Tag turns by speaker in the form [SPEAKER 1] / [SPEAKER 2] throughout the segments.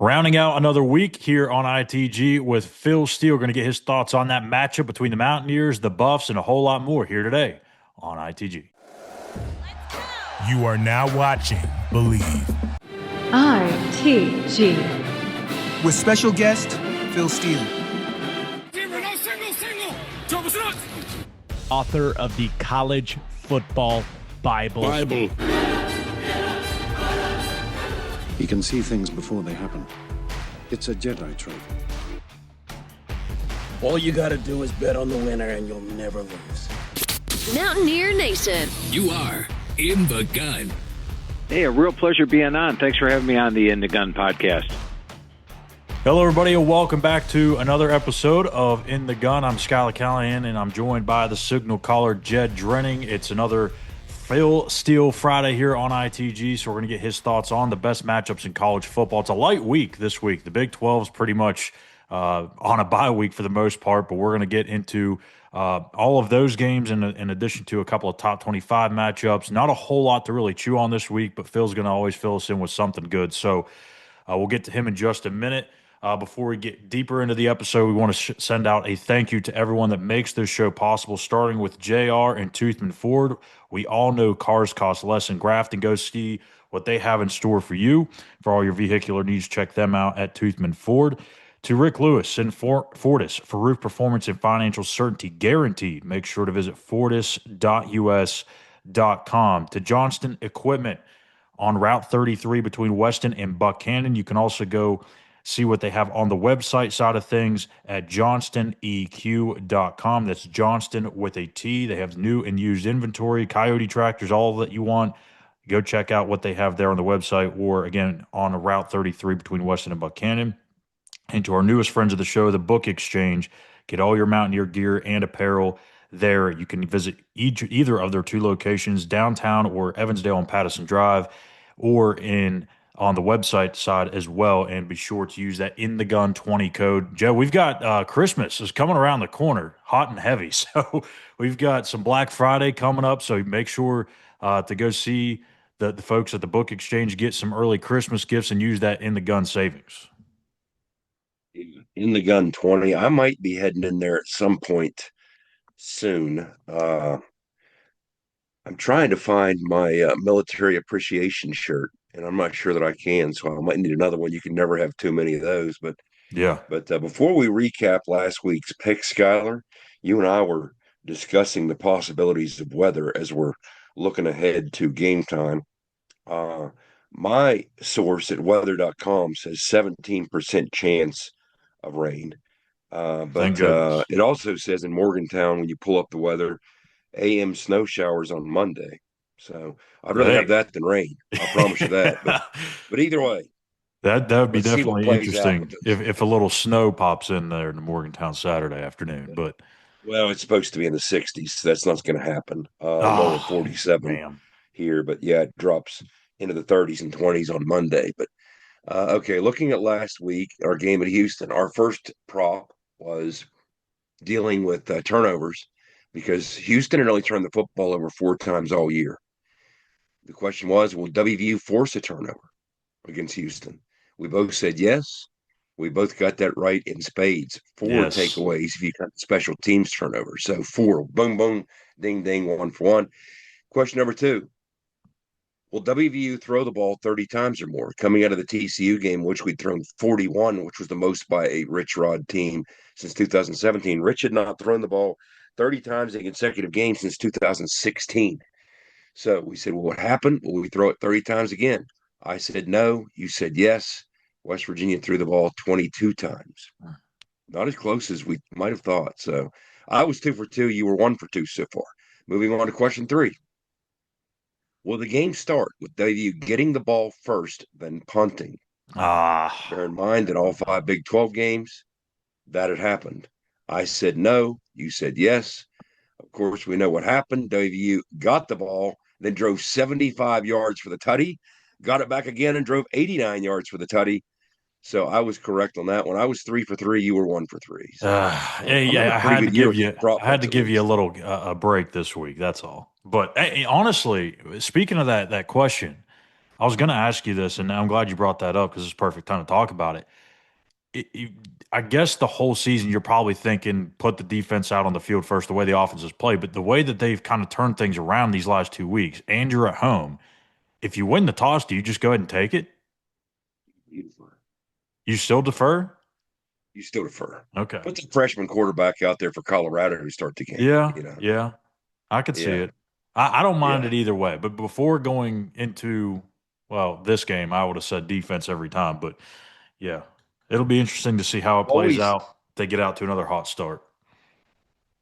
[SPEAKER 1] Rounding out another week here on ITG with Phil Steele. Going to get his thoughts on that matchup between the Mountaineers, the Buffs, and a whole lot more here today on ITG.
[SPEAKER 2] You are now watching Believe.
[SPEAKER 3] ITG.
[SPEAKER 4] With special guest, Phil Steele.
[SPEAKER 5] Author of the College Football Bible.
[SPEAKER 6] He can see things before they happen. It's a Jedi trait.
[SPEAKER 7] All you gotta do is bet on the winner and you'll never lose.
[SPEAKER 8] Mountaineer Nation.
[SPEAKER 9] You are In the Gun.
[SPEAKER 10] Hey, a real pleasure being on. Thanks for having me on the In the Gun podcast.
[SPEAKER 1] Hello, everybody, and welcome back to another episode of In the Gun. I'm Schuyler Callihan, and I'm joined by the signal caller, Jed Drenning. It's another Phil Steele Friday here on ITG, so we're going to get his thoughts on the best matchups in college football. It's a light week this week. The Big 12 is pretty much on a bye week for the most part, but we're going to get into all of those games in addition to a couple of top 25 matchups. Not a whole lot to really chew on this week, but Phil's going to always fill us in with something good. So we'll get to him in just a minute. Before we get deeper into the episode, we want to send out a thank you to everyone that makes this show possible, starting with JR and Toothman Ford. We all know cars cost less in Grafton. Go see what they have in store for you. For all your vehicular needs, check them out at Toothman Ford. To Rick Lewis and Fortis for roof performance and financial certainty guaranteed. Make sure to visit fortis.us.com. To Johnston Equipment on Route 33 between Weston and Buchanan. You can also go see what they have on the website side of things at johnstoneq.com. That's Johnston with a T. They have new and used inventory, Coyote tractors, all that you want. Go check out what they have there on the website or, again, on Route 33 between Weston and Buchanan. And to our newest friends of the show, the Book Exchange. Get all your Mountaineer gear and apparel there. You can visit either of their two locations, downtown or Evansdale on Patterson Drive, or on the website side as well, and be sure to use that In the Gun 20 code. Joe, we've got Christmas is coming around the corner, hot and heavy. So we've got some Black Friday coming up. So make sure to go see the folks at the Book Exchange, get some early Christmas gifts, and use that In the Gun savings.
[SPEAKER 11] In the Gun 20. I might be heading in there at some point soon. I'm trying to find my military appreciation shirt, and I'm not sure that I can, so I might need another one. You can never have too many of those. But
[SPEAKER 1] yeah.
[SPEAKER 11] But before we recap last week's pick, Schuyler, you and I were discussing the possibilities of weather as we're looking ahead to game time. My source at weather.com says 17% chance of rain. But it also says in Morgantown, when you pull up the weather, AM snow showers on Monday. So I'd rather have that than rain. I promise you that. But either way,
[SPEAKER 1] that would be definitely interesting if a little snow pops in there in the Morgantown Saturday afternoon. But
[SPEAKER 11] it's supposed to be in the 60s. So that's not going to happen. Lower 47 here, but yeah, it drops into the 30s and 20s on Monday. But okay, looking at last week, our game at Houston, our first prop was dealing with turnovers because Houston had only turned the football over 4 times all year. The question was, will WVU force a turnover against Houston? We both said yes. We both got that right in spades. 4 takeaways if you got special teams turnover. So 4, boom, boom, ding, ding, 1 for 1. Question number 2. Will WVU throw the ball 30 times or more? Coming out of the TCU game, which we'd thrown 41, which was the most by a Rich Rod team since 2017. Rich had not thrown the ball 30 times in consecutive games since 2016. So we said, well, what happened? Will we throw it 30 times again? I said no. You said yes. West Virginia threw the ball 22 times. Not as close as we might have thought. So I was 2 for 2. You were 1 for 2 so far. Moving on to question 3. Will the game start with WVU getting the ball first, then punting? Bear in mind that all 5 Big 12 games, that had happened. I said no. You said yes. Of course, we know what happened. WVU got the ball, then drove 75 yards for the tutty, got it back again and drove 89 yards for the tutty. So I was correct on that one. I was 3 for 3. You were 1 for 3. So
[SPEAKER 1] I had to give you a little a break this week. That's all. But hey, honestly, speaking of that question, I was going to ask you this, and I'm glad you brought that up because it's a perfect time to talk about it. I guess the whole season you're probably thinking put the defense out on the field first, the way the offense has played, but the way that they've kind of turned things around these last 2 weeks, and you're at home, if you win the toss, do you just go ahead and take it?
[SPEAKER 11] You defer.
[SPEAKER 1] You still defer?
[SPEAKER 11] You still defer.
[SPEAKER 1] Okay.
[SPEAKER 11] Put the freshman quarterback out there for Colorado to start the game.
[SPEAKER 1] Yeah,
[SPEAKER 11] you know?
[SPEAKER 1] yeah. I could see it. I don't mind
[SPEAKER 11] Yeah.
[SPEAKER 1] it either way, but before going into, well, this game, I would have said defense every time, but yeah, it'll be interesting to see how it plays out. They get out to another hot start.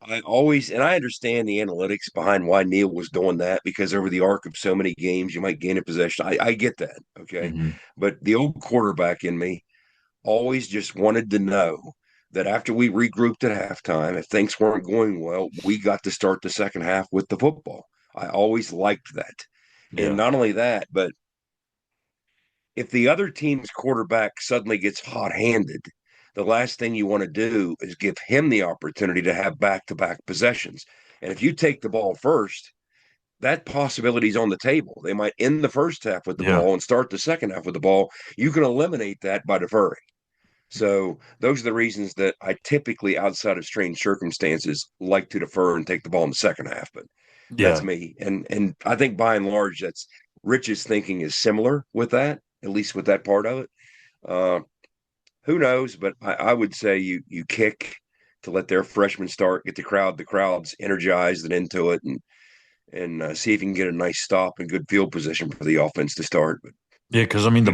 [SPEAKER 11] I understand the analytics behind why Neil was doing that, because over the arc of so many games, you might gain a possession. I get that. Okay. But the old quarterback in me always just wanted to know that after we regrouped at halftime, if things weren't going well, we got to start the second half with the football. I always liked that.
[SPEAKER 1] Yeah.
[SPEAKER 11] And not only that, but if the other team's quarterback suddenly gets hot-handed, the last thing you want to do is give him the opportunity to have back-to-back possessions. And if you take the ball first, that possibility is on the table. They might end the first half with the ball and start the second half with the ball. You can eliminate that by deferring. So those are the reasons that I typically, outside of strange circumstances, like to defer and take the ball in the second half. But that's me. And I think by and large, that's Rich's thinking is similar with that, at least with that part of it. Who knows? But I would say you kick to let their freshmen start, get the crowd's energized and into it, and see if you can get a nice stop and good field position for the offense to start. But
[SPEAKER 1] yeah, because I mean the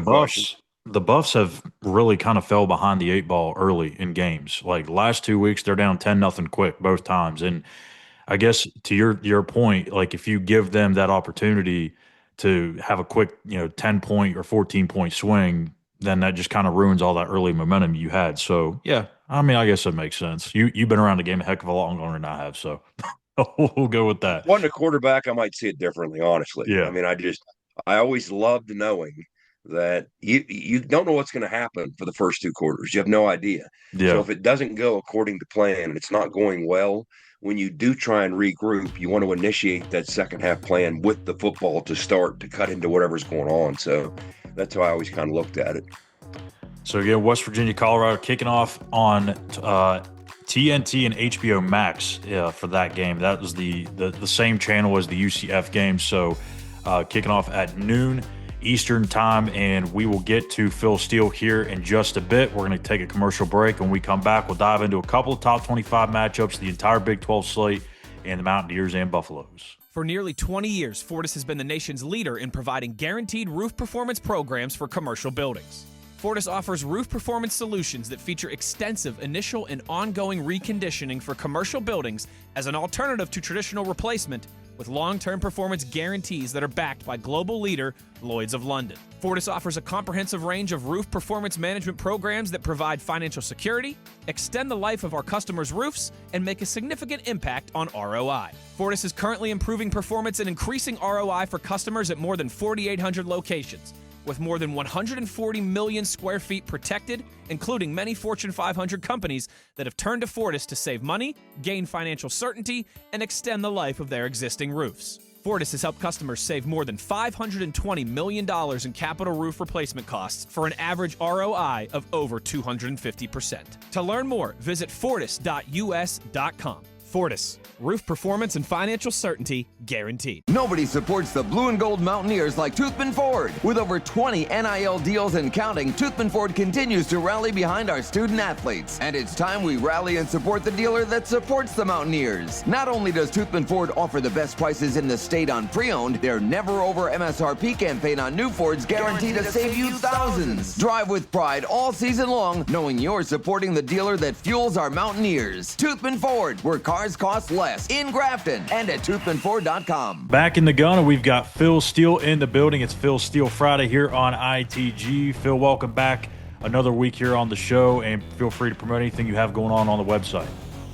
[SPEAKER 1] Buffs have really kind of fell behind the 8 ball early in games. Like last 2 weeks, they're down 10-0 quick both times. And I guess to your point, like if you give them that opportunity to have a quick 10-point or 14-point swing, then that just kind of ruins all that early momentum you had. So yeah, I mean, I guess it makes sense. You've been around the game a heck of a lot longer than I have, so we'll go with that.
[SPEAKER 11] Wanting a quarterback, I might see it differently, honestly.
[SPEAKER 1] Yeah.
[SPEAKER 11] I mean, I always loved knowing that you don't know what's going to happen for the first 2 quarters. You have no idea.
[SPEAKER 1] Yeah.
[SPEAKER 11] So if it doesn't go according to plan and it's not going well, when you do try and regroup, you want to initiate that second half plan with the football to start to cut into whatever's going on. So that's how I always kind of looked at it.
[SPEAKER 1] So again, West Virginia, Colorado kicking off on TNT and HBO Max for that game. That was the same channel as the UCF game. So kicking off at noon Eastern time, and we will get to Phil Steele here in just a bit. We're going to take a commercial break. When we come back, we'll dive into a couple of top 25 matchups, the entire Big 12 slate, and the Mountaineers and Buffaloes.
[SPEAKER 3] For nearly 20 years, Fortis has been the nation's leader in providing guaranteed roof performance programs for commercial buildings. Fortis offers roof performance solutions that feature extensive initial and ongoing reconditioning for commercial buildings as an alternative to traditional replacement, with long-term performance guarantees that are backed by global leader Lloyd's of London. Fortis offers a comprehensive range of roof performance management programs that provide financial security, extend the life of our customers' roofs, and make a significant impact on ROI. Fortis is currently improving performance and increasing ROI for customers at more than 4,800 locations, with more than 140 million square feet protected, including many Fortune 500 companies that have turned to Fortis to save money, gain financial certainty, and extend the life of their existing roofs. Fortis has helped customers save more than $520 million in capital roof replacement costs for an average ROI of over 250%. To learn more, visit fortis.us.com. Fortis, roof performance and financial certainty guaranteed.
[SPEAKER 8] Nobody supports the blue and gold Mountaineers like Toothman Ford. With over 20 NIL deals and counting, Toothman Ford continues to rally behind our student athletes. And it's time we rally and support the dealer that supports the Mountaineers. Not only does Toothman Ford offer the best prices in the state on pre-owned, their never over MSRP campaign on new Fords guaranteed to save you thousands. Drive with pride all season long, knowing you're supporting the dealer that fuels our Mountaineers. Toothman Ford, where cars cost less, in Grafton and at toothmanford.com.
[SPEAKER 1] Back in the gun, and we've got Phil Steele in the building. It's Phil Steele Friday here on ITG. Phil, welcome back. Another week here on the show, and feel free to promote anything you have going on the website.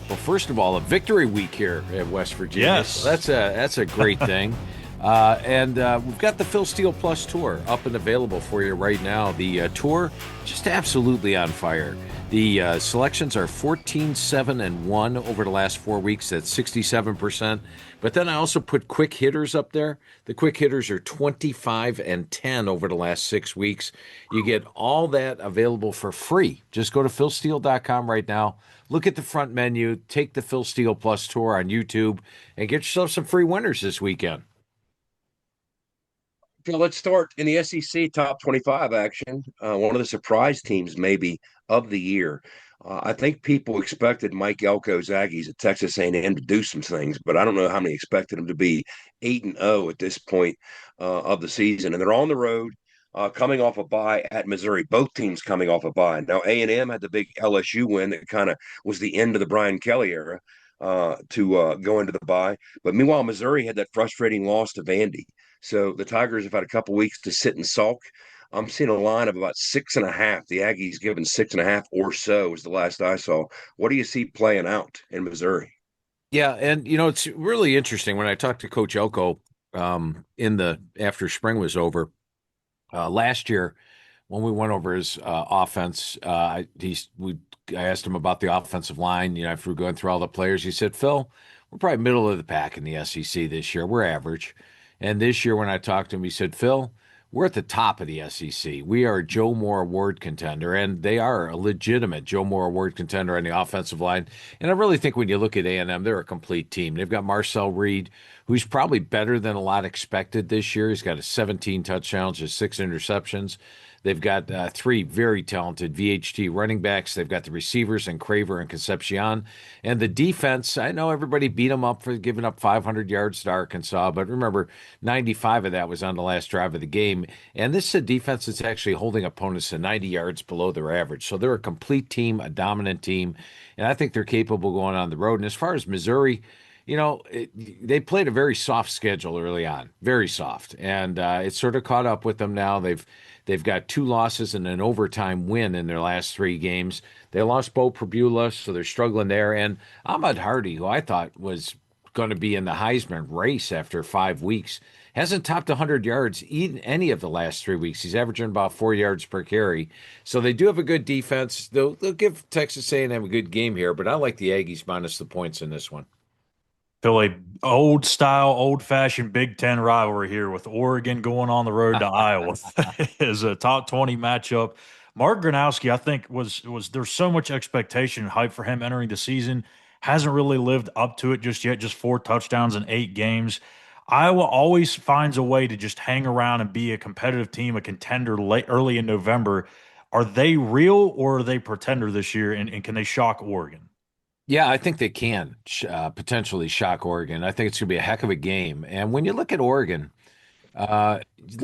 [SPEAKER 12] Well, first of all, a victory week here at West Virginia.
[SPEAKER 1] Yes.
[SPEAKER 12] So that's a great thing. And we've got the Phil Steele Plus Tour up and available for you right now. The tour just absolutely on fire. The selections are 14, 7, and 1 over the last 4 weeks. That's 67%. But then I also put quick hitters up there. The quick hitters are 25 and 10 over the last 6 weeks. You get all that available for free. Just go to philsteele.com right now. Look at the front menu. Take the Phil Steele Plus Tour on YouTube and get yourself some free winners this weekend.
[SPEAKER 11] Let's start in the SEC top 25 action. One of the surprise teams, maybe, of the year. I think people expected Mike Elko's Aggies at Texas A&M to do some things, but I don't know how many expected them to be 8-0 at this point of the season. And they're on the road, coming off a bye at Missouri. Both teams coming off a bye. Now A&M had the big LSU win that kind of was the end of the Brian Kelly era to go into the bye. But meanwhile, Missouri had that frustrating loss to Vandy. So the Tigers have had a couple weeks to sit and sulk. I'm seeing a line of about 6.5. The Aggies given 6.5 or so was the last I saw. What do you see playing out in Missouri?
[SPEAKER 12] Yeah, and it's really interesting when I talked to Coach Elko after spring was over last year when we went over his offense. I asked him about the offensive line. After going through all the players, he said, "Phil, we're probably middle of the pack in the SEC this year. We're average." And this year, when I talked to him, he said, "Phil, we're at the top of the SEC. We are a Joe Moore Award contender," and they are a legitimate Joe Moore Award contender on the offensive line. And I really think when you look at A&M, they're a complete team. They've got Marcel Reed, who's probably better than a lot expected this year. He's got 17 touchdowns, just 6 interceptions. They've got 3 very talented VHT running backs. They've got the receivers and Craver and Concepcion. And the defense, I know everybody beat them up for giving up 500 yards to Arkansas, but remember, 95 of that was on the last drive of the game. And this is a defense that's actually holding opponents to 90 yards below their average. So they're a complete team, a dominant team, and I think they're capable going on the road. And as far as Missouri, they played a very soft schedule early on, very soft, and it's sort of caught up with them now. They've got 2 losses and an overtime win in their last 3 games. They lost Bo Prabula, so they're struggling there. And Ahmad Hardy, who I thought was going to be in the Heisman race after 5 weeks, hasn't topped 100 yards in any of the last 3 weeks. He's averaging about 4 yards per carry. So they do have a good defense. They'll give Texas A&M a good game here, but I like the Aggies minus the points in this one.
[SPEAKER 1] Philly, old style, old fashioned Big Ten rivalry here with Oregon going on the road to Iowa is a top 20 matchup. Mark Gronowski, I think, was there's so much expectation and hype for him entering the season. Hasn't really lived up to it just yet, just 4 touchdowns in 8 games. Iowa always finds a way to just hang around and be a competitive team, a contender early in November. Are they real or are they pretender this year, and can they shock Oregon?
[SPEAKER 12] Yeah, I think they can potentially shock Oregon. I think it's going to be a heck of a game. And when you look at Oregon, look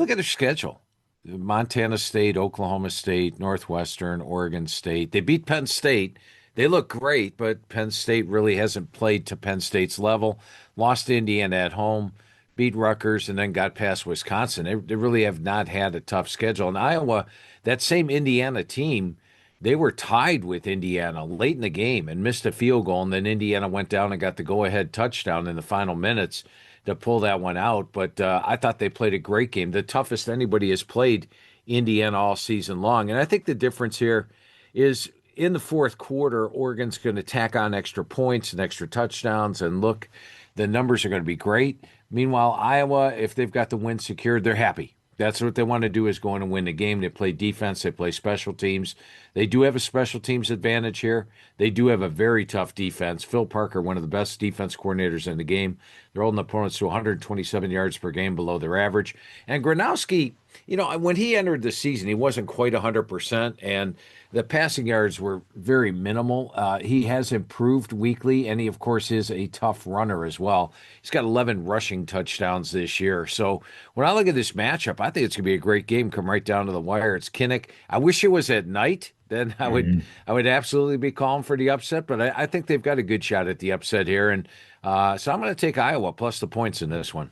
[SPEAKER 12] at their schedule. Montana State, Oklahoma State, Northwestern, Oregon State. They beat Penn State. They look great, but Penn State really hasn't played to Penn State's level. Lost to Indiana at home, beat Rutgers, and then got past Wisconsin. They really have not had a tough schedule. And Iowa, that same Indiana team, they were tied with Indiana late in the game and missed a field goal, and then Indiana went down and got the go-ahead touchdown in the final minutes to pull that one out. But I thought they played a great game, the toughest anybody has played Indiana all season long. And I think the difference here is in the fourth quarter, Oregon's going to tack on extra points and extra touchdowns, and look, the numbers are going to be great. Meanwhile, Iowa, if they've got the win secured, they're happy. That's what they want to do, is go in and win the game. They play defense. They play special teams. They do have a special teams advantage here. They do have a very tough defense. Phil Parker, one of the best defense coordinators in the game. They're holding opponents to 127 yards per game below their average. And Gronowski, when he entered the season, he wasn't quite 100%, and the passing yards were very minimal. He has improved weekly, and he, of course, is a tough runner as well. He's got 11 rushing touchdowns this year. So when I look at this matchup, I think it's going to be a great game, come right down to the wire. It's Kinnick. I wish it was at night. Then I would absolutely be calling for the upset, but I think they've got a good shot at the upset here. And so I'm going to take Iowa plus the points in this one.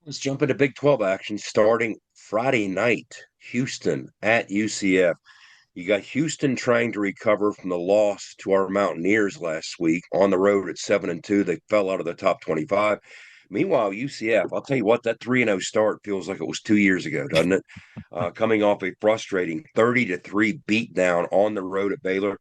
[SPEAKER 11] Let's jump into Big 12 action starting Friday night. Houston at UCF. You got Houston trying to recover from the loss to our Mountaineers last week on the road at 7-2. They fell out of the top 25. Meanwhile, UCF, I'll tell you what, that 3-0 start feels like it was 2 years ago, doesn't it? Coming off a frustrating 30-3 beatdown on the road at Baylor.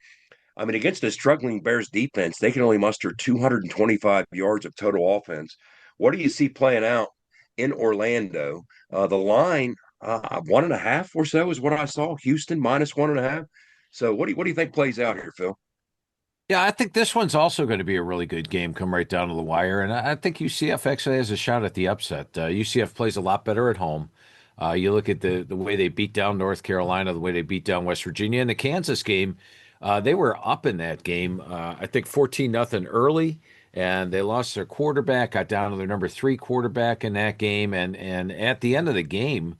[SPEAKER 11] I mean, against a struggling Bears defense, they can only muster 225 yards of total offense. What do you see playing out in Orlando? The line, 1.5 or so is what I saw. Houston -1.5. So what do you think plays out here, Phil?
[SPEAKER 12] Yeah, I think this one's also going to be a really good game, come right down to the wire. And I think UCF actually has a shot at the upset. UCF plays a lot better at home. You look at the way they beat down North Carolina, the way they beat down West Virginia. In the Kansas game, they were up in that game, I think 14-0 early, and they lost their quarterback, got down to their number 3 quarterback in that game. And at the end of the game,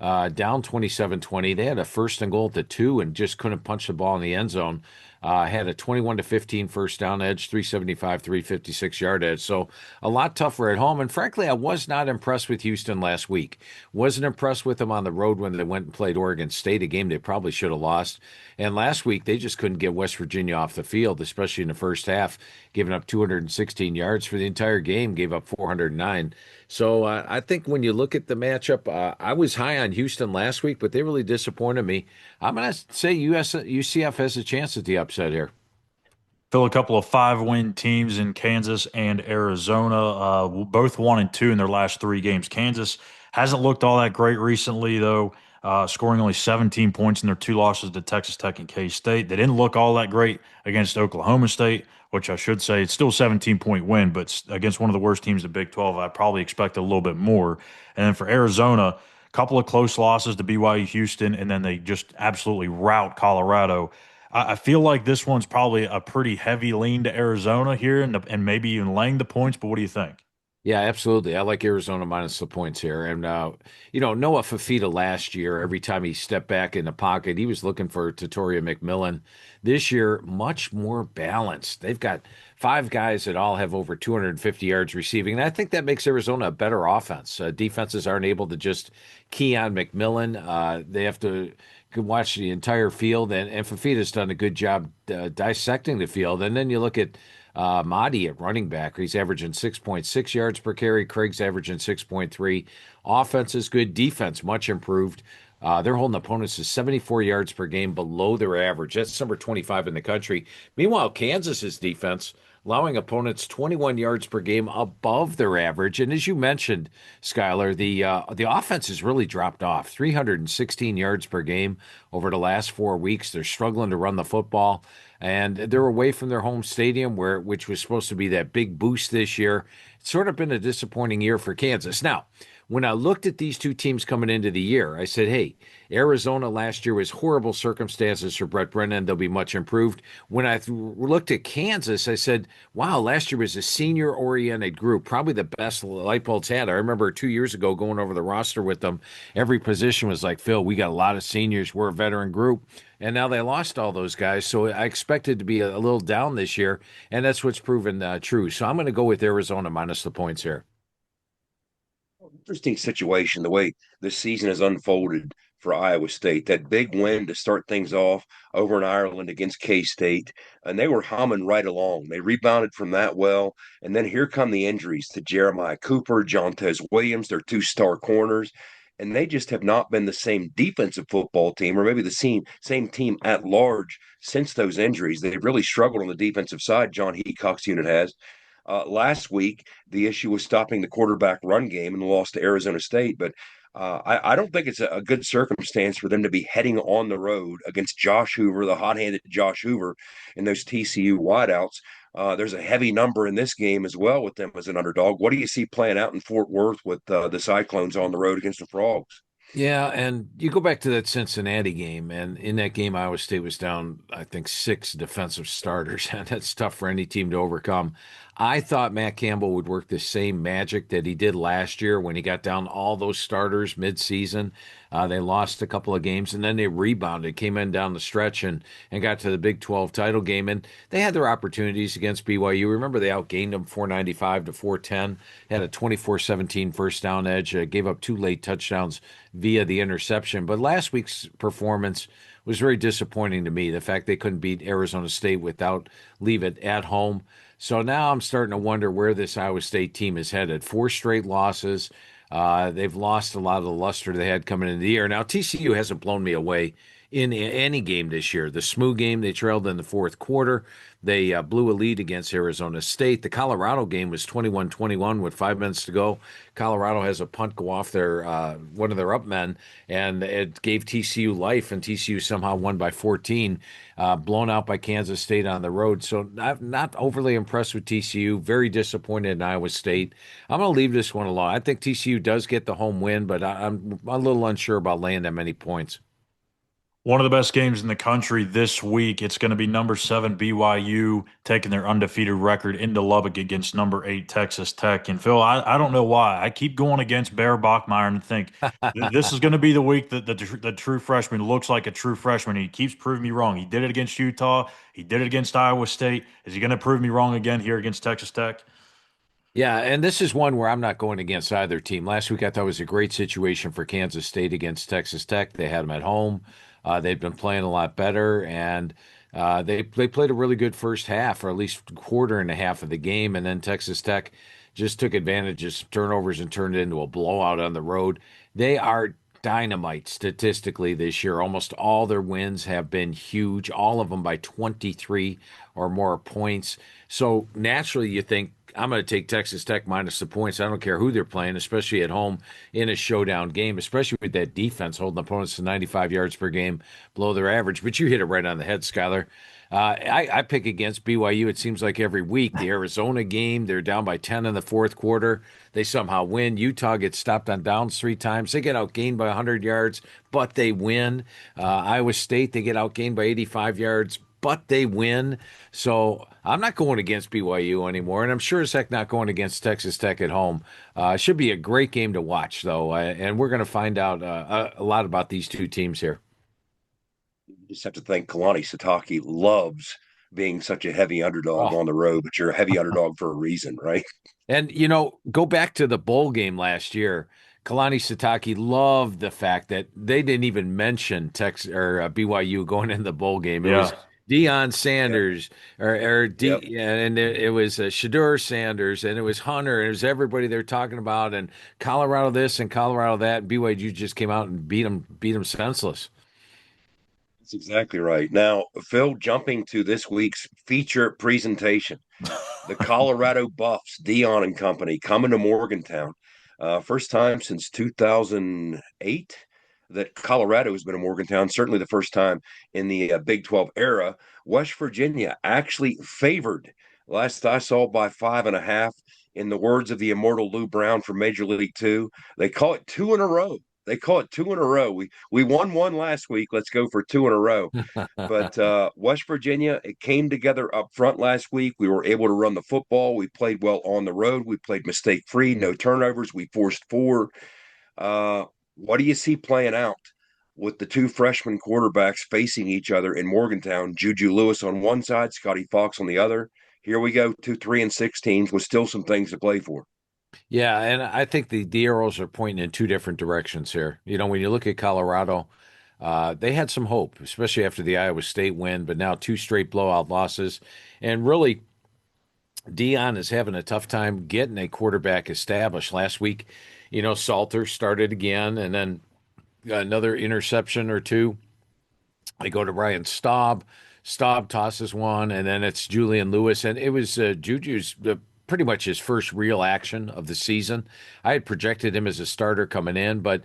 [SPEAKER 12] down 27-20, they had a 1st and goal at the 2 and just couldn't punch the ball in the end zone. Had a 21-15 first down edge, 375, 356 yard edge. So a lot tougher at home. And frankly, I was not impressed with Houston last week. Wasn't impressed with them on the road when they went and played Oregon State, a game they probably should have lost. And last week, they just couldn't get West Virginia off the field, especially in the first half, giving up 216 yards for the entire game, gave up 409. So I think when you look at the matchup, I was high on Houston last week, but they really disappointed me. I'm going to say UCF has a chance at the upset here.
[SPEAKER 1] Phil, a couple of 5-win teams in Kansas and Arizona, both 1-2 in their last 3 games. Kansas hasn't looked all that great recently, though, scoring only 17 points in their 2 losses to Texas Tech and K-State. They didn't look all that great against Oklahoma State, which I should say it's still a 17-point win, but against one of the worst teams in the Big 12, I probably expected a little bit more. And then for Arizona, a couple of close losses to BYU, Houston, and then they just absolutely rout Colorado. I feel like this one's probably a pretty heavy lean to Arizona here, and maybe even laying the points. But what do you think?
[SPEAKER 12] Yeah, absolutely. I like Arizona minus the points here. And, Noah Fafita last year, every time he stepped back in the pocket, he was looking for Tatoria McMillan. This year, much more balanced. They've got 5 guys that all have over 250 yards receiving. And I think that makes Arizona a better offense. Defenses aren't able to just key on McMillan. They have to watch the entire field. And Fafita's done a good job dissecting the field. And then you look at Mahdi at running back. He's averaging 6.6 yards per carry. Craig's averaging 6.3. Offense is good. Defense much improved. They're holding opponents to 74 yards per game below their average. That's number 25 in the country. Meanwhile, Kansas's defense allowing opponents 21 yards per game above their average. And as you mentioned, Schuyler, the offense has really dropped off. 316 yards per game over the last 4 weeks. They're struggling to run the football. And they're away from their home stadium, which was supposed to be that big boost this year. It's sort of been a disappointing year for Kansas. Now, when I looked at these 2 teams coming into the year, I said, hey, Arizona last year was horrible circumstances for Brett Brennan. They'll be much improved. When I looked at Kansas, I said, wow, last year was a senior-oriented group, probably the best Leipold's had. I remember 2 years ago going over the roster with them. Every position was like, Phil, we got a lot of seniors. We're a veteran group. And now they lost all those guys. So I expected to be a little down this year, and that's what's proven true. So I'm going to go with Arizona minus the points here.
[SPEAKER 11] Interesting situation, the way this season has unfolded for Iowa State. That big win to start things off over in Ireland against K-State, and they were humming right along. They rebounded from that well, and then here come the injuries to Jeremiah Cooper, Jontez Williams, their 2 star corners, and they just have not been the same defensive football team, or maybe the same team at large since those injuries. They've really struggled on the defensive side, John Heacock's unit has. Last week, the issue was stopping the quarterback run game and the loss to Arizona State. But I don't think it's a good circumstance for them to be heading on the road against Josh Hoover, the hot-handed Josh Hoover, and those TCU wideouts. There's a heavy number in this game as well with them as an underdog. What do you see playing out in Fort Worth with the Cyclones on the road against the Frogs?
[SPEAKER 12] Yeah, and you go back to that Cincinnati game, and in that game, Iowa State was down, I think, 6 defensive starters, and that's tough for any team to overcome. I thought Matt Campbell would work the same magic that he did last year when he got down all those starters mid-season. They lost a couple of games, and then they rebounded, came in down the stretch, and got to the Big 12 title game. And they had their opportunities against BYU. Remember, they outgained them 495 to 410, had a 24-17 first down edge, gave up 2 late touchdowns via the interception. But last week's performance was very disappointing to me. The fact they couldn't beat Arizona State without leave it at home. So now I'm starting to wonder where this Iowa State team is headed. 4 straight losses. They've lost a lot of the luster they had coming into the year. Now, TCU hasn't blown me away in any game this year. The SMU game, they trailed in the fourth quarter. They blew a lead against Arizona State. The Colorado game was 21-21 with 5 minutes to go. Colorado has a punt go off their one of their up men, and it gave TCU life, and TCU somehow won by 14, blown out by Kansas State on the road. So I'm not overly impressed with TCU. Very disappointed in Iowa State. I'm going to leave this one alone. I think TCU does get the home win, but I'm a little unsure about laying that many points.
[SPEAKER 1] One of the best games in the country this week. It's going to be number 7 BYU taking their undefeated record into Lubbock against number 8 Texas Tech. And Phil, I don't know why. I keep going against Bear Bachmeyer and think this is going to be the week that the true freshman looks like a true freshman. He keeps proving me wrong. He did it against Utah. He did it against Iowa State. Is he going to prove me wrong again here against Texas Tech?
[SPEAKER 12] Yeah, and this is one where I'm not going against either team. Last week I thought was a great situation for Kansas State against Texas Tech. They had them at home. They've been playing a lot better, and they played a really good first half, or at least quarter and a half of the game, and then Texas Tech just took advantage of turnovers and turned it into a blowout on the road. They are dynamite statistically this year. Almost all their wins have been huge, all of them by 23 or more points. So naturally you think, I'm going to take Texas Tech minus the points. I don't care who they're playing, especially at home in a showdown game, especially with that defense holding opponents to 95 yards per game below their average. But you hit it right on the head, Schuyler. I pick against BYU, it seems like every week. The Arizona game, they're down by 10 in the fourth quarter. They somehow win. Utah gets stopped on downs 3 times. They get outgained by 100 yards, but they win. Iowa State, they get outgained by 85 yards, but they win. So I'm not going against BYU anymore, and I'm sure as heck not going against Texas Tech at home. Should be a great game to watch, though, and we're going to find out a lot about these two teams here.
[SPEAKER 11] You just have to think Kalani Sitake loves being such a heavy underdog on the road, but you're a heavy underdog for a reason, right?
[SPEAKER 12] And, go back to the bowl game last year. Kalani Sitake loved the fact that they didn't even mention Texas or BYU going in the bowl game. It was Deion Sanders, and it was Shedeur Sanders, and it was Hunter, and it was everybody they're talking about, and Colorado this and Colorado that, and BYU just came out and beat them senseless.
[SPEAKER 11] That's exactly right. Now, Phil, jumping to this week's feature presentation, the Colorado Buffs, Deion and company, coming to Morgantown. First time since 2008 that Colorado has been in Morgantown, certainly the first time in the Big 12 era. West Virginia actually favored, last I saw, by 5.5. In the words of the immortal Lou Brown from Major League Two, they call it 2 in a row. They call it 2 in a row. We won 1 last week. Let's go for 2 in a row. But West Virginia, it came together up front last week. We were able to run the football. We played well on the road. We played mistake-free, no turnovers. We forced 4. What do you see playing out with the 2 freshman quarterbacks facing each other in Morgantown? Juju Lewis on one side, Scotty Fox on the other. Here we go, 2 3-6 teams with still some things to play for.
[SPEAKER 12] Yeah, and I think the arrows are pointing in 2 different directions here. When you look at Colorado, they had some hope, especially after the Iowa State win, but now 2 straight blowout losses. And really, Deion is having a tough time getting a quarterback established. Last week, Salter started again, and then another interception or 2. They go to Ryan Staub. Staub tosses one, and then it's Julian Lewis. And it was Juju's pretty much his first real action of the season. I had projected him as a starter coming in, but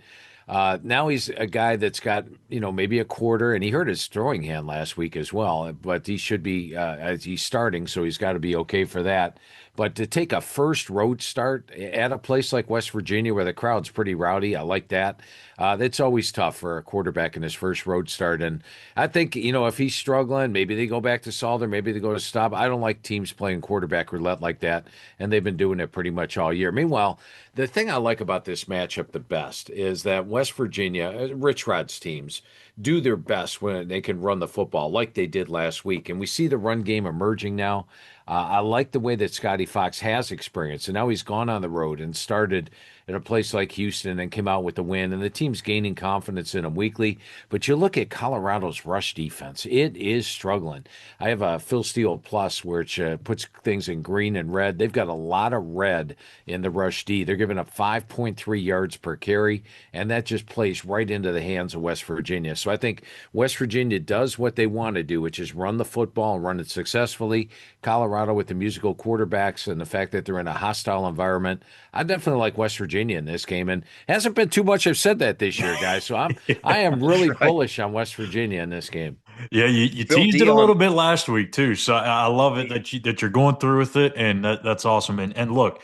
[SPEAKER 12] now he's a guy that's got, maybe a quarter, and he hurt his throwing hand last week as well, but he should be, as he's starting, so he's got to be okay for that. But to take a first road start at a place like West Virginia where the crowd's pretty rowdy, I like that. That's always tough for a quarterback in his first road start. And I think, if he's struggling, maybe they go back to Salter, maybe they go to Staub. I don't like teams playing quarterback roulette like that, and they've been doing it pretty much all year. Meanwhile, the thing I like about this matchup the best is that West Virginia, Rich Rod's teams, do their best when they can run the football like they did last week. And we see the run game emerging now. I like the way that Scotty Fox has experience, and now he's gone on the road and started in a place like Houston and came out with the win, and the team's gaining confidence in them weekly. But you look at Colorado's rush defense, it is struggling. I have a Phil Steele Plus, which puts things in green and red. They've got a lot of red in the rush D. They're giving up 5.3 yards per carry, and that just plays right into the hands of West Virginia. So I think West Virginia does what they want to do, which is run the football and run it successfully. Colorado with the musical quarterbacks and the fact that they're in a hostile environment. I definitely like West Virginia in this game, and hasn't been too much I've said that this year, guys. So I am really bullish on West Virginia in this game.
[SPEAKER 1] Yeah, you teased it a little bit last week too, so I love it that you're going through with it, and that's awesome. And look,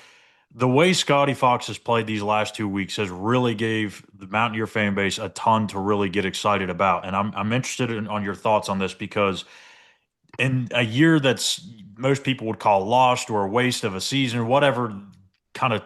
[SPEAKER 1] the way Scotty Fox has played these last 2 weeks has really gave the Mountaineer fan base a ton to really get excited about. And I'm interested on your thoughts on this because in a year that's most people would call lost or a waste of a season, whatever kind of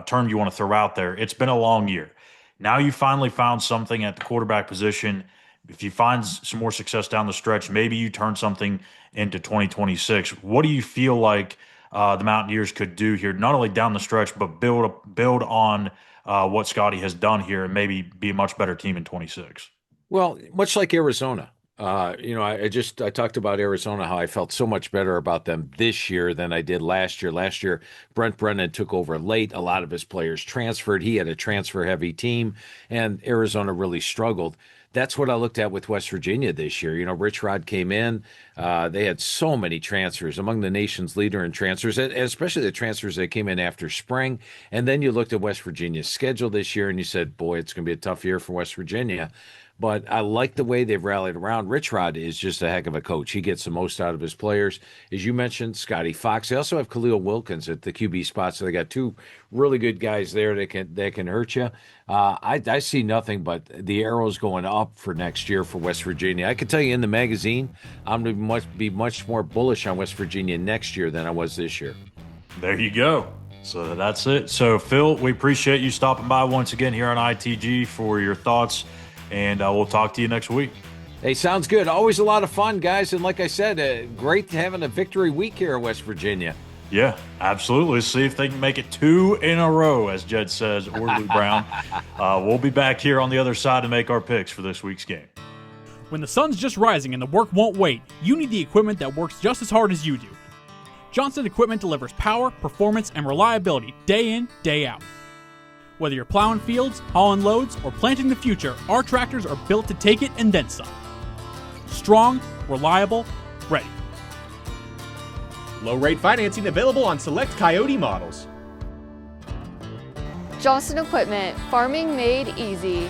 [SPEAKER 1] term you want to throw out there, it's been a long year. Now you finally found something at the quarterback position. If you find some more success down the stretch, maybe you turn something into 2026. What do you feel like the Mountaineers could do here, not only down the stretch, but build on what Scotty has done here and maybe be a much better team in 26?
[SPEAKER 12] Well, much like Arizona. I talked about Arizona, how I felt so much better about them this year than I did last year. Last year, Brent Brennan took over late. A lot of his players transferred. He had a transfer-heavy team, and Arizona really struggled. That's what I looked at with West Virginia this year. Rich Rod came in. They had so many transfers, among the nation's leader in transfers, and especially the transfers that came in after spring. And then you looked at West Virginia's schedule this year, and you said, boy, it's going to be a tough year for West Virginia. But I like the way they've rallied around. Rich Rod is just a heck of a coach. He gets the most out of his players. As you mentioned, Scotty Fox. They also have Khalil Wilkins at the QB spot, so they got two really good guys there that can hurt you. I see nothing but the arrows going up for next year for West Virginia. I can tell you in the magazine, I'm going to be much more bullish on West Virginia next year than I was this year.
[SPEAKER 1] There you go. So that's it. So, Phil, we appreciate you stopping by once again here on ITG for your thoughts. And we'll talk to you next week.
[SPEAKER 12] Hey, sounds good. Always a lot of fun, guys. And like I said, great having a victory week here in West Virginia.
[SPEAKER 1] Yeah, absolutely. Let's see if they can make it 2 in a row, as Jed says, or Lou Brown. We'll be back here on the other side to make our picks for this week's game.
[SPEAKER 13] When the sun's just rising and the work won't wait, you need the equipment that works just as hard as you do. Johnson Equipment delivers power, performance, and reliability day in, day out. Whether you're plowing fields, hauling loads, or planting the future, our tractors are built to take it and then some. Strong, reliable, ready.
[SPEAKER 14] Low-rate financing available on select Coyote models.
[SPEAKER 15] Johnson Equipment, farming made easy.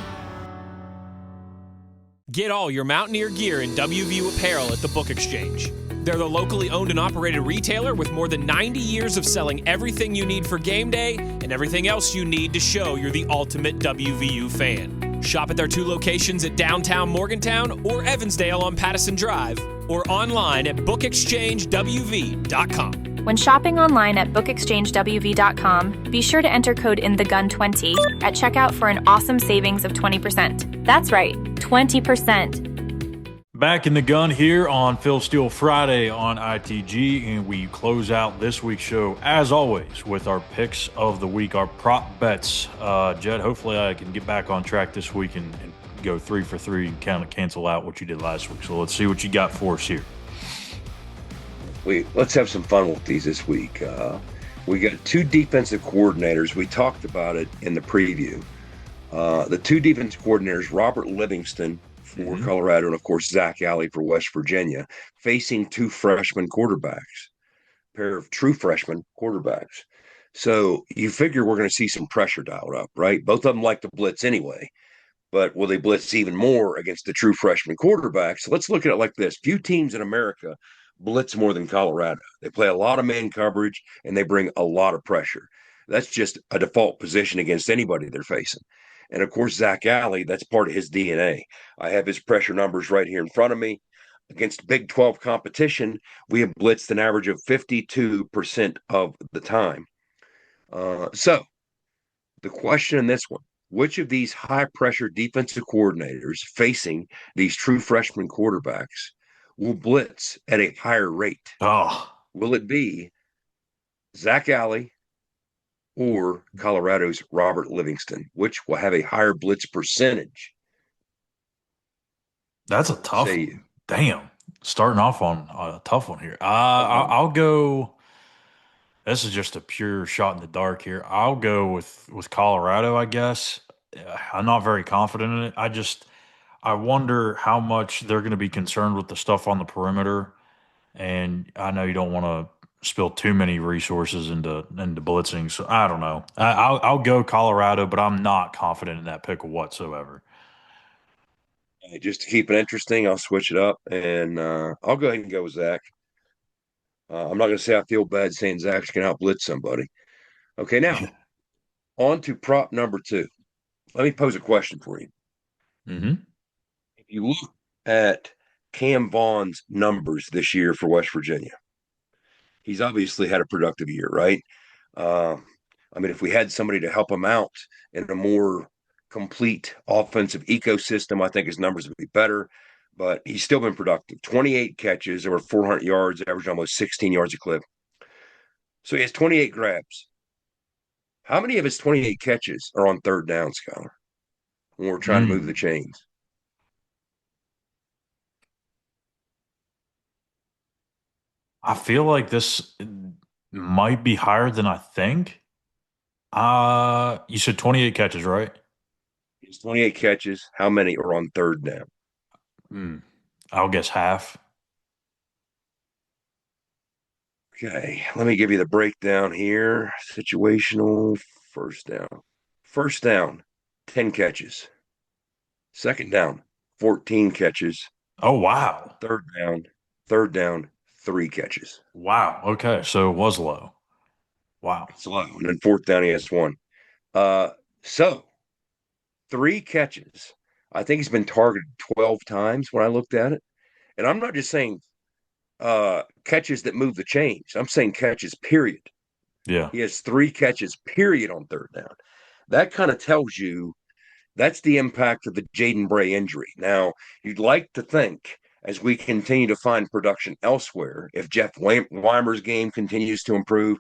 [SPEAKER 3] Get all your Mountaineer gear in WVU apparel at the Book Exchange. They're the locally owned and operated retailer with more than 90 years of selling everything you need for game day and everything else you need to show you're the ultimate WVU fan. Shop at their 2 locations at downtown Morgantown or Evansdale on Pattison Drive, or online at bookexchangewv.com.
[SPEAKER 16] When shopping online at bookexchangewv.com, be sure to enter code INTHEGUN20 at checkout for an awesome savings of 20%. That's right, 20%.
[SPEAKER 1] Back in the gun here on Phil Steele Friday on ITG, and we close out this week's show, as always, with our picks of the week, our prop bets. Jed, hopefully I can get back on track this week and go 3 for 3 and kind of cancel out what you did last week. So let's see what you got for us here.
[SPEAKER 11] Let's have some fun with these this week. We got 2 defensive coordinators. We talked about it in the preview. The 2 defensive coordinators, Robert Livingston for Colorado, and of course Zach Alley for West Virginia, facing 2 freshman quarterbacks, pair of true freshman quarterbacks. So you figure we're going to see some pressure dialed up, right? Both of them like to blitz anyway, but will they blitz even more against the true freshman quarterbacks? So let's look at it like this. Few teams in America blitz more than Colorado. They play a lot of man coverage and they bring a lot of pressure. That's just a default position against anybody they're facing. And of course, Zach Alley, that's part of his DNA. I have his pressure numbers right here in front of me. Against Big 12 competition, we have blitzed an average of 52% of the time. So the question in this one, which of these high-pressure defensive coordinators facing these true freshman quarterbacks will blitz at a higher rate?
[SPEAKER 1] Oh.
[SPEAKER 11] Will it be Zach Alley or Colorado's Robert Livingston, which will have a higher blitz percentage?
[SPEAKER 1] That's a tough
[SPEAKER 11] Say you.
[SPEAKER 1] one. Damn. Starting off on a tough one here. I'll go. This is just a pure shot in the dark here. I'll go with Colorado, I guess. I'm not very confident in it. I wonder how much they're going to be concerned with the stuff on the perimeter. And I know you don't want to spill too many resources into blitzing, so I don't know. I'll go Colorado, but I'm not confident in that pick whatsoever.
[SPEAKER 11] Just to keep it interesting, I'll switch it up, and I'll go ahead and go with Zach. I'm not going to say I feel bad saying Zach's going to outblitz somebody. Okay, now on to prop number 2. Let me pose a question for you.
[SPEAKER 1] Mm-hmm.
[SPEAKER 11] If you look at Cam Vaughn's numbers this year for West Virginia, he's obviously had a productive year, right? Uh, I mean, if we had somebody to help him out in a more complete offensive ecosystem, I think his numbers would be better. But he's still been productive. 28 catches, over 400 yards, averaged almost 16 yards a clip. So he has 28 grabs. How many of his 28 catches are on third down, Schuyler, when we're trying to move the chains?
[SPEAKER 1] I feel like this might be higher than I think. You said 28 catches, right?
[SPEAKER 11] His 28 catches, how many are on third down?
[SPEAKER 1] I'll guess half.
[SPEAKER 11] Okay, let me give you the breakdown here. Situational first down. First down, 10 catches. Second down, 14 catches.
[SPEAKER 1] Oh, wow.
[SPEAKER 11] Third down, 3 catches.
[SPEAKER 1] Wow. Okay, so it was low. Wow.
[SPEAKER 11] It's low. And then fourth down, he has 1. So 3 catches. I think he's been targeted 12 times when I looked at it. And I'm not just saying catches that move the chains. I'm saying catches, period.
[SPEAKER 1] Yeah.
[SPEAKER 11] He has 3 catches, period, on third down. That kind of tells you that's the impact of the Jaden Bray injury. Now, you'd like to think, as we continue to find production elsewhere, if Jeff Weimer's game continues to improve,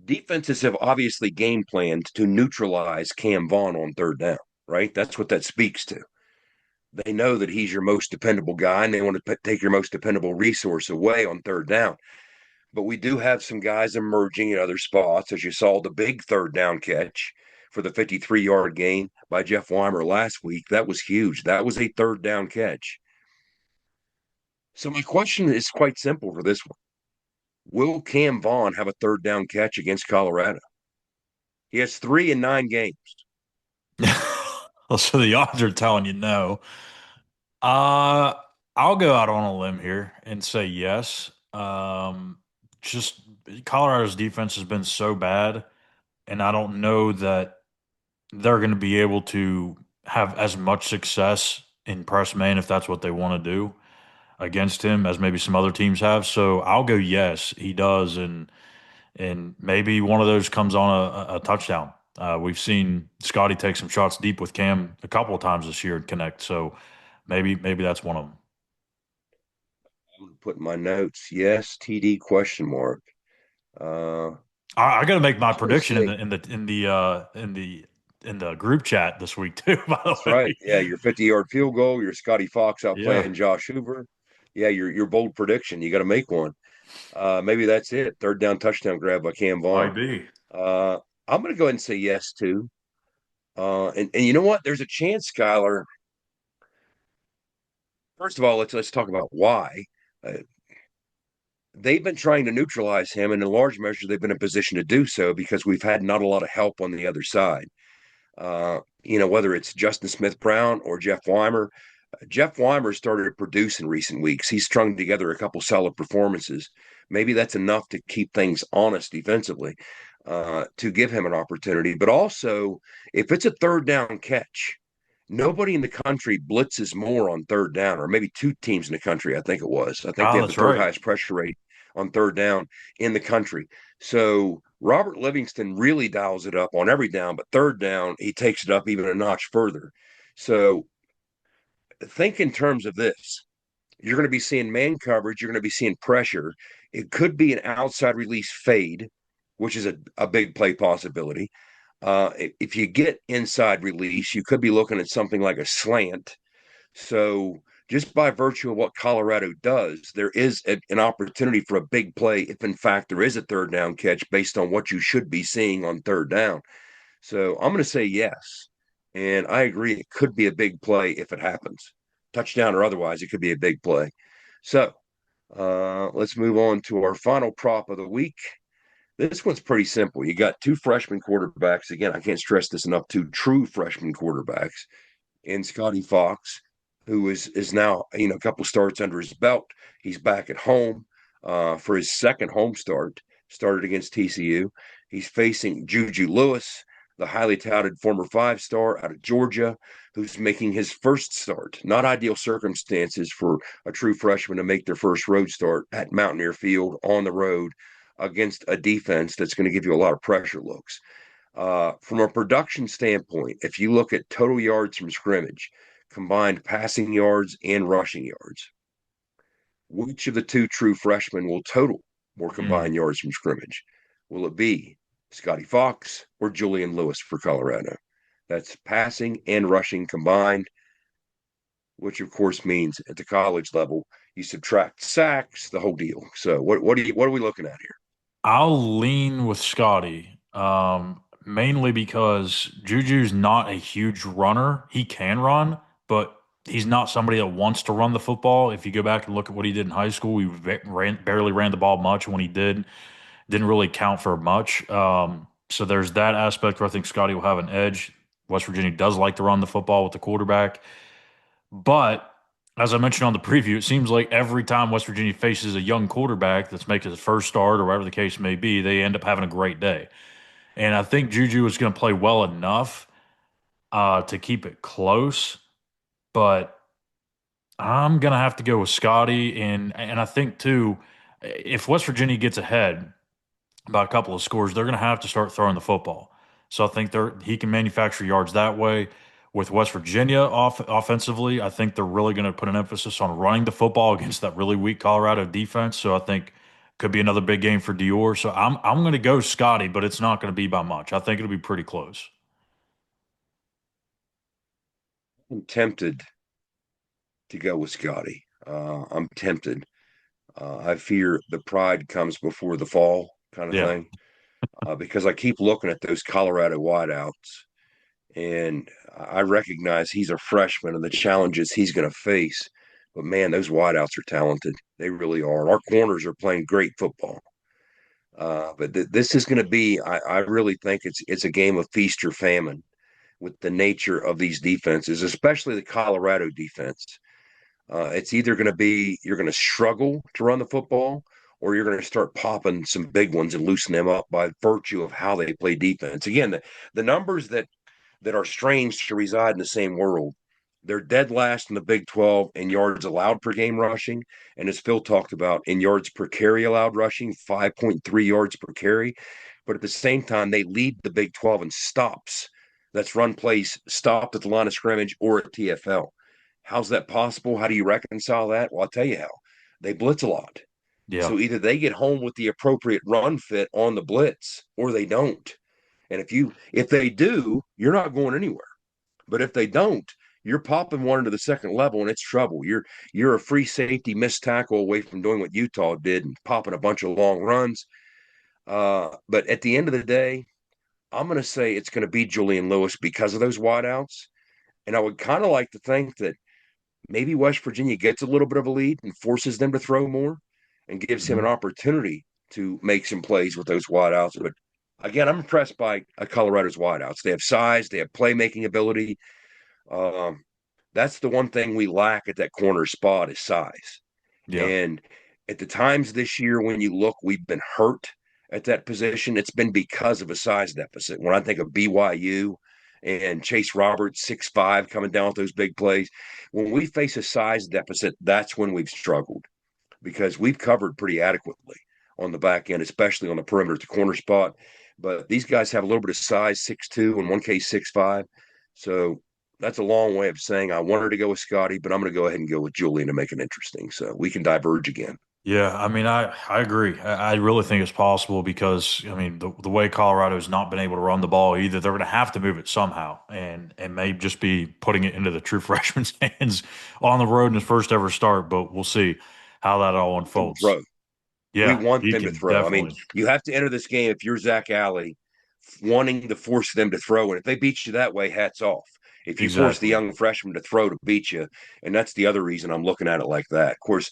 [SPEAKER 11] defenses have obviously game planned to neutralize Cam Vaughn on third down, right? That's what that speaks to. They know that he's your most dependable guy, and they want to take your most dependable resource away on third down. But we do have some guys emerging in other spots, as you saw the big third down catch for the 53-yard gain by Jeff Weimer last week. That was huge. That was a third down catch. So my question is quite simple for this one. Will Cam Vaughn have a third down catch against Colorado? He has 3 in 9 games.
[SPEAKER 1] So the odds are telling you no. I'll go out on a limb here and say yes. Just Colorado's defense has been so bad, and I don't know that they're going to be able to have as much success in press man if that's what they want to do against him as maybe some other teams have. So I'll go yes, he does, and maybe one of those comes on a touchdown. We've seen Scotty take some shots deep with Cam a couple of times this year and connect. So maybe that's one of them.
[SPEAKER 11] I'm going to put in my notes, yes, TD question mark.
[SPEAKER 1] I got to make my prediction in the group chat this week too. By the way,
[SPEAKER 11] that's right. Yeah, your 50-yard field goal, your Scotty Fox out playing Josh Hoover. Yeah, your bold prediction. You got to make one. Maybe that's it. Third down touchdown grab by Cam Vaughn.
[SPEAKER 1] Might be.
[SPEAKER 11] I'm going to go ahead and say yes too. And you know what? There's a chance, Schuyler. First of all, let's talk about why. They've been trying to neutralize him, and in large measure, they've been in position to do so because we've had not a lot of help on the other side. Whether it's Justin Smith-Brown or Jeff Weimer. Jeff Weimer started to produce in recent weeks. He's strung together a couple solid performances. Maybe that's enough to keep things honest defensively, to give him an opportunity. But also, if it's a third down catch, nobody in the country blitzes more on third down, or maybe 2 teams in the country, I think it was. I think they have the third highest pressure rate on third down in the country. So Robert Livingston really dials it up on every down, but third down, he takes it up even a notch further. So think in terms of this. You're going to be seeing man coverage. You're going to be seeing pressure. It could be an outside release fade which is a big play possibility. If you get inside release, you could be looking at something like a slant. So just by virtue of what Colorado does, there is an opportunity for a big play if, in fact, there is a third down catch based on what you should be seeing on third down. So I'm going to say yes. And I agree, it could be a big play if it happens. Touchdown or otherwise, it could be a big play. So let's move on to our final prop of the week. This one's pretty simple. You got two freshman quarterbacks. Again, I can't stress this enough, two true freshman quarterbacks. And Scotty Fox, who is now, a couple starts under his belt. He's back at home for his second home start, started against TCU. He's facing Juju Lewis, the highly touted former five-star out of Georgia, who's making his first start. Not ideal circumstances for a true freshman to make their first road start at Mountaineer Field on the road against a defense that's going to give you a lot of pressure looks. From a production standpoint, if you look at total yards from scrimmage, combined passing yards and rushing yards, which of the two true freshmen will total more combined yards from scrimmage? Will it be Scotty Fox or Julian Lewis for Colorado? That's passing and rushing combined, which of course means at the college level, you subtract sacks, the whole deal. So what are we looking at here?
[SPEAKER 1] I'll lean with Scotty, mainly because Juju's not a huge runner. He can run, but he's not somebody that wants to run the football. If you go back and look at what he did in high school, he barely ran the ball much. When he didn't really count for much. So there's that aspect where I think Scotty will have an edge. West Virginia does like to run the football with the quarterback. But as I mentioned on the preview, it seems like every time West Virginia faces a young quarterback that's making his first start or whatever the case may be, they end up having a great day. And I think Juju is going to play well enough to keep it close. But I'm going to have to go with Scotty. And I think, too, if West Virginia gets ahead by a couple of scores, they're going to have to start throwing the football. So I think he can manufacture yards that way. With West Virginia offensively, I think they're really going to put an emphasis on running the football against that really weak Colorado defense. So I think could be another big game for Dior. So I'm going to go Scotty, but it's not going to be by much. I think it'll be pretty close.
[SPEAKER 11] I'm tempted to go with Scotty. I'm tempted. I fear the pride comes before the fall kind of thing, because I keep looking at those Colorado wideouts, and I recognize he's a freshman and the challenges he's going to face. But, man, those wideouts are talented. They really are. Our corners are playing great football. But this is going to be, I really think it's a game of feast or famine with the nature of these defenses, especially the Colorado defense. It's either going to be you're going to struggle to run the football, or you're going to start popping some big ones and loosen them up by virtue of how they play defense. Again, the numbers that are strange to reside in the same world. They're dead last in the Big 12 in yards allowed per game rushing. And as Phil talked about, in yards per carry allowed rushing, 5.3 yards per carry. But at the same time, they lead the Big 12 in stops. That's run plays stopped at the line of scrimmage or at TFL. How's that possible? How do you reconcile that? Well, I'll tell you how. They blitz a lot.
[SPEAKER 1] Yeah.
[SPEAKER 11] So either they get home with the appropriate run fit on the blitz or they don't. And if they do, you're not going anywhere. But if they don't, you're popping one into the second level and it's trouble. You're a free safety missed tackle away from doing what Utah did and popping a bunch of long runs. But at the end of the day, I'm going to say it's going to be Julian Lewis because of those wideouts. And I would kind of like to think that maybe West Virginia gets a little bit of a lead and forces them to throw more and gives him an opportunity to make some plays with those wideouts. But again, I'm impressed by Colorado's wideouts. They have size, they have playmaking ability. That's the one thing we lack at that corner spot is size. Yeah. And at the times this year when you look, we've been hurt at that position. It's been because of a size deficit. When I think of BYU and Chase Roberts, 6'5", coming down with those big plays, when we face a size deficit, that's when we've struggled because we've covered pretty adequately on the back end, especially on the perimeter at the corner spot. But these guys have a little bit of size, 6'2", in one case 6'5". So that's a long way of saying I wanted to go with Scotty, but I'm going to go ahead and go with Julian to make it interesting. So we can diverge again.
[SPEAKER 1] Yeah, I mean, I agree. I really think it's possible because, I mean, the way Colorado has not been able to run the ball either, they're going to have to move it somehow, and may just be putting it into the true freshman's hands on the road in his first ever start. But we'll see how that all unfolds.
[SPEAKER 11] Throw.
[SPEAKER 1] Yeah,
[SPEAKER 11] we want
[SPEAKER 1] he
[SPEAKER 11] them to
[SPEAKER 1] can
[SPEAKER 11] throw. I
[SPEAKER 1] definitely.
[SPEAKER 11] mean, you have to enter this game if you're Zach Alley, wanting to force them to throw. And if they beat you that way, hats off. If you force the
[SPEAKER 1] Exactly.
[SPEAKER 11] young freshman to throw to beat you, and that's the other reason I'm looking at it like that. Of course,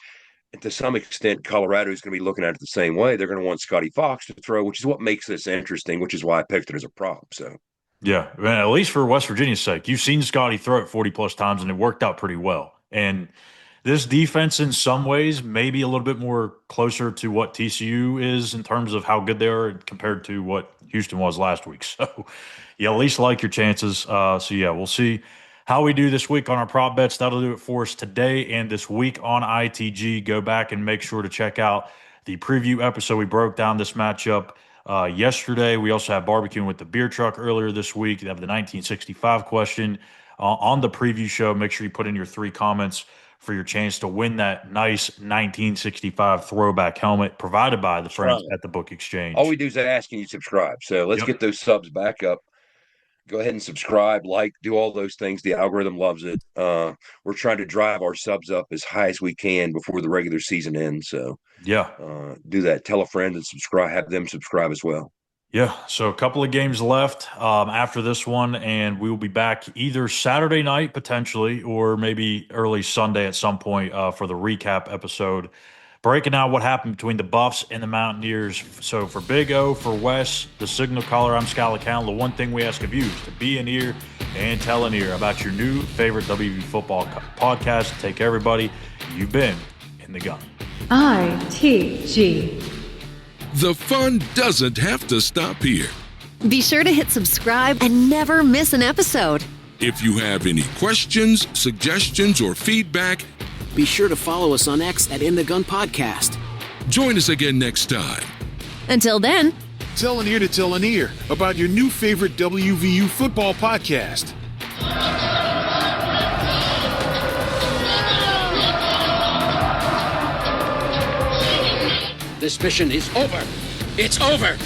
[SPEAKER 11] to some extent, Colorado is going to be looking at it the same way. They're going to want Scotty Fox to throw, which is what makes this interesting, which is why I picked it as a prop. So,
[SPEAKER 1] Yeah, man, at least for West Virginia's sake, you've seen Scotty throw it 40 plus times, and it worked out pretty well. And this defense, in some ways, maybe a little bit more closer to what TCU is in terms of how good they are compared to what Houston was last week. So, you at least like your chances. So, yeah, we'll see how we do this week on our prop bets. That'll do it for us today and this week on ITG. Go back and make sure to check out the preview episode. We broke down this matchup yesterday. We also have barbecuing with the beer truck earlier this week. They have the 1965 question on the preview show. Make sure you put in your 3 comments for your chance to win that nice 1965 throwback helmet provided by the friends at the Book Exchange.
[SPEAKER 11] all we do is ask and you subscribe. So let's get those subs back up. Go ahead and subscribe, like, do all those things. The algorithm loves it. We're trying to drive our subs up as high as we can before the regular season ends. So
[SPEAKER 1] yeah,
[SPEAKER 11] do that. Tell a friend and subscribe. Have them subscribe as well.
[SPEAKER 1] Yeah, so a couple of games left after this one, and we will be back either Saturday night potentially or maybe early Sunday at some point for the recap episode, breaking out what happened between the Buffs and the Mountaineers. So for Big O, for Wes, the Signal Caller, I'm Schuyler Callihan. The one thing we ask of you is to be an ear and tell an ear about your new favorite WV football podcast. Take care, everybody. You've been in the gun.
[SPEAKER 17] ITG.
[SPEAKER 9] The fun doesn't have to stop here.
[SPEAKER 17] Be sure to hit subscribe and never miss an episode.
[SPEAKER 9] If you have any questions, suggestions, or feedback,
[SPEAKER 7] be sure to follow us on X at In the Gun Podcast.
[SPEAKER 9] Join us again next time.
[SPEAKER 17] Until then,
[SPEAKER 2] tell an ear to tell an ear about your new favorite WVU football podcast.
[SPEAKER 7] This mission is over. It's over.